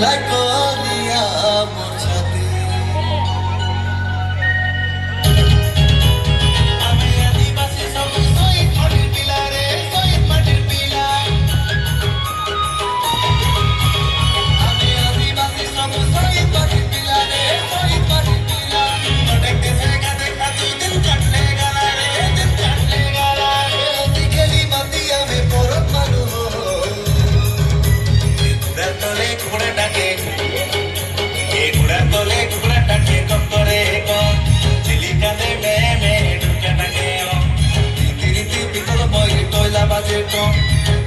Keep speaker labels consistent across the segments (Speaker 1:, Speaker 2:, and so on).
Speaker 1: করিয়া মোর সাথে আমি আদিবাসী সব শহীদ মাটির পিলা রে শহীদ মাটির পিলা আমি আদিবাসী সব শহীদ মাটির পিলা রে শহীদ মাটির পিলা অনেক দেশে কাঁধে কাঁধে দিন কাটলে গেলা রে দিন কাটলে গেলা রে দিকেলি বাতি আমি পরত মানু তলে ঘোড়া ডাকে এ ঘোড়া তলে ঘোড়া ডাকে কতরে কম চিলিকা দে মে ঢুকে ডাকে রীতি রীতি পিতল বই টয়লা বাজে টম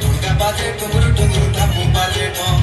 Speaker 1: দুর্গা বাজে টুমুর টুমুর ঠাকু বাজে টম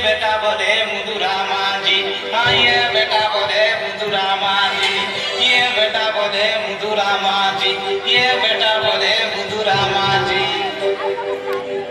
Speaker 1: बेटा बोले मुदुरा मांझी ये बेटा बोले मुदुरा मांझी ये बेटा बोले मुदुरा मांझी ये बेटा बोले मुदुरा मांझी